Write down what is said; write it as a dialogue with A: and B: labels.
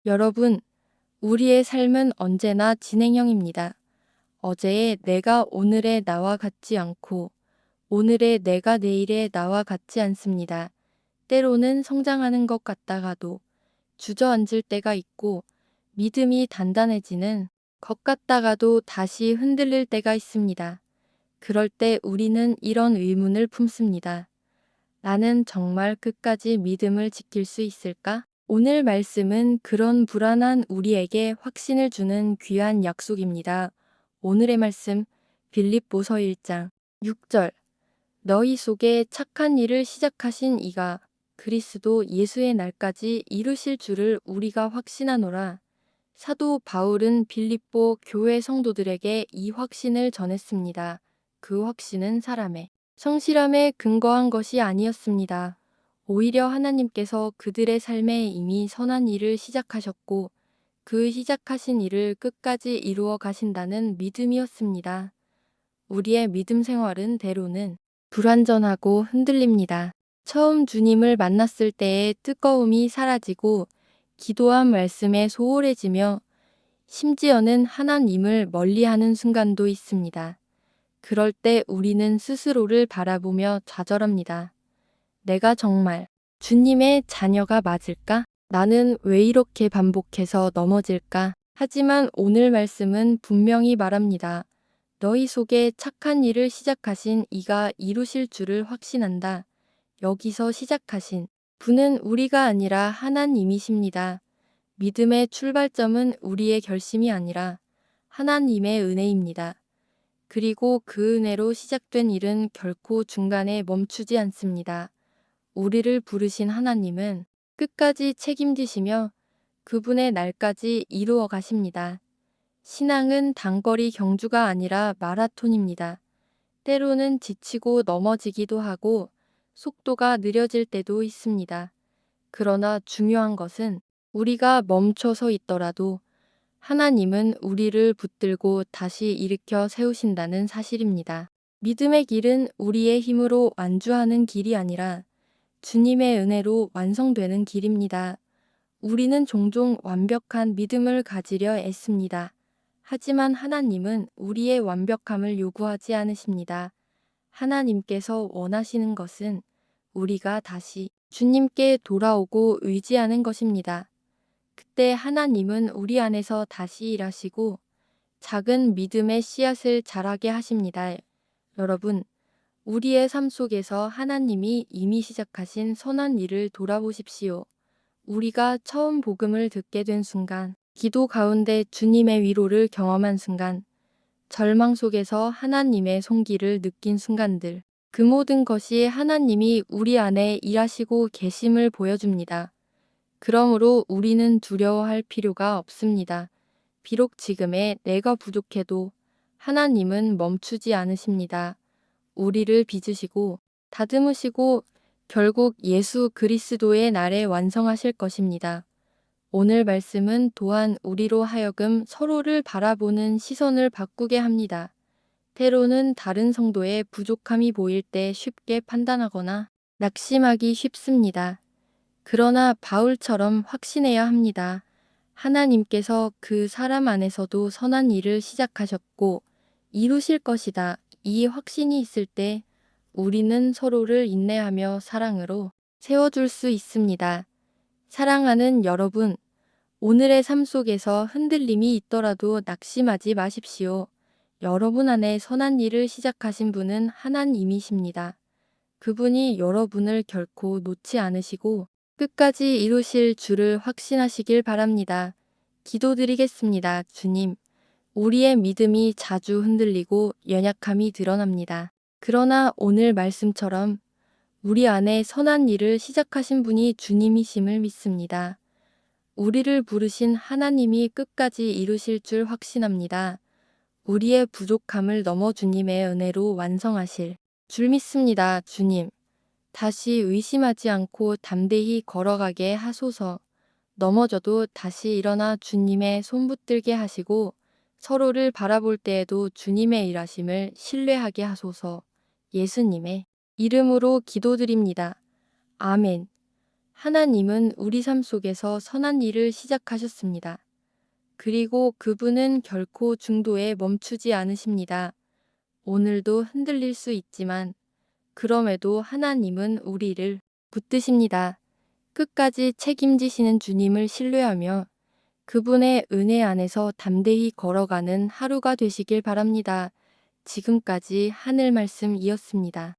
A: 여러분, 우리의 삶은 언제나 진행형입니다. 어제의 내가 오늘의 나와 같지 않고 오늘의 내가 내일의 나와 같지 않습니다. 때로는 성장하는 것 같다가도 주저앉을 때가 있고 믿음이 단단해지는 것 같다가도 다시 흔들릴 때가 있습니다. 그럴 때 우리는 이런 의문을 품습니다. 나는 정말 끝까지 믿음을 지킬 수 있을까? 오늘 말씀은 그런 불안한 우리에게 확신을 주는 귀한 약속입니다. 오늘의 말씀, 빌립보서 1장 6절. 너희 속에 착한 일을 시작하신 이가 그리스도 예수의 날까지 이루실 줄을 우리가 확신하노라. 사도 바울은 빌립보 교회 성도들에게 이 확신을 전했습니다. 그 확신은 사람의 성실함에 근거한 것이 아니었습니다. 오히려 하나님께서 그들의 삶에 이미 선한 일을 시작하셨고 그 시작하신 일을 끝까지 이루어 가신다는 믿음이었습니다. 우리의 믿음 생활은 때로는 불완전하고 흔들립니다. 처음 주님을 만났을 때의 뜨거움이 사라지고 기도한 말씀에 소홀해지며 심지어는 하나님을 멀리하는 순간도 있습니다. 그럴 때 우리는 스스로를 바라보며 좌절합니다. 내가 정말 주님의 자녀가 맞을까? 나는 왜 이렇게 반복해서 넘어질까? 하지만 오늘 말씀은 분명히 말합니다. 너희 속에 착한 일을 시작하신 이가 이루실 줄을 확신한다. 여기서 시작하신 분은 우리가 아니라 하나님이십니다. 믿음의 출발점은 우리의 결심이 아니라 하나님의 은혜입니다. 그리고 그 은혜로 시작된 일은 결코 중간에 멈추지 않습니다. 우리를 부르신 하나님은 끝까지 책임지시며 그분의 날까지 이루어 가십니다. 신앙은 단거리 경주가 아니라 마라톤입니다. 때로는 지치고 넘어지기도 하고 속도가 느려질 때도 있습니다. 그러나 중요한 것은 우리가 멈춰서 있더라도 하나님은 우리를 붙들고 다시 일으켜 세우신다는 사실입니다. 믿음의 길은 우리의 힘으로 완주하는 길이 아니라 주님의 은혜로 완성되는 길입니다. 우리는 종종 완벽한 믿음을 가지려 애씁니다. 하지만 하나님은 우리의 완벽함을 요구하지 않으십니다. 하나님께서 원하시는 것은 우리가 다시 주님께 돌아오고 의지하는 것입니다. 그때 하나님은 우리 안에서 다시 일하시고 작은 믿음의 씨앗을 자라게 하십니다. 여러분, 우리의 삶 속에서 하나님이 이미 시작하신 선한 일을 돌아보십시오. 우리가 처음 복음을 듣게 된 순간, 기도 가운데 주님의 위로를 경험한 순간, 절망 속에서 하나님의 손길을 느낀 순간들, 그 모든 것이 하나님이 우리 안에 일하시고 계심을 보여줍니다. 그러므로 우리는 두려워할 필요가 없습니다. 비록 지금의 내가 부족해도 하나님은 멈추지 않으십니다. 우리를 빚으시고 다듬으시고 결국 예수 그리스도의 날에 완성하실 것입니다. 오늘 말씀은 또한 우리로 하여금 서로를 바라보는 시선을 바꾸게 합니다. 때로는 다른 성도의 부족함이 보일 때 쉽게 판단하거나 낙심하기 쉽습니다. 그러나 바울처럼 확신해야 합니다. 하나님께서 그 사람 안에서도 선한 일을 시작하셨고 이루실 것이다. 이 확신이 있을 때 우리는 서로를 인내하며 사랑으로 세워줄 수 있습니다. 사랑하는 여러분, 오늘의 삶 속에서 흔들림이 있더라도 낙심하지 마십시오. 여러분 안에 선한 일을 시작하신 분은 하나님이십니다. 그분이 여러분을 결코 놓지 않으시고 끝까지 이루실 줄을 확신하시길 바랍니다. 기도드리겠습니다. 주님, 우리의 믿음이 자주 흔들리고 연약함이 드러납니다. 그러나 오늘 말씀처럼 우리 안에 선한 일을 시작하신 분이 주님이심을 믿습니다. 우리를 부르신 하나님이 끝까지 이루실 줄 확신합니다. 우리의 부족함을 넘어 주님의 은혜로 완성하실 줄 믿습니다. 주님, 다시 의심하지 않고 담대히 걸어가게 하소서. 넘어져도 다시 일어나 주님의 손 붙들게 하시고 서로를 바라볼 때에도 주님의 일하심을 신뢰하게 하소서. 예수님의 이름으로 기도드립니다. 아멘. 하나님은 우리 삶 속에서 선한 일을 시작하셨습니다. 그리고 그분은 결코 중도에 멈추지 않으십니다. 오늘도 흔들릴 수 있지만 그럼에도 하나님은 우리를 붙드십니다. 끝까지 책임지시는 주님을 신뢰하며 그분의 은혜 안에서 담대히 걸어가는 하루가 되시길 바랍니다. 지금까지 하늘 말씀이었습니다.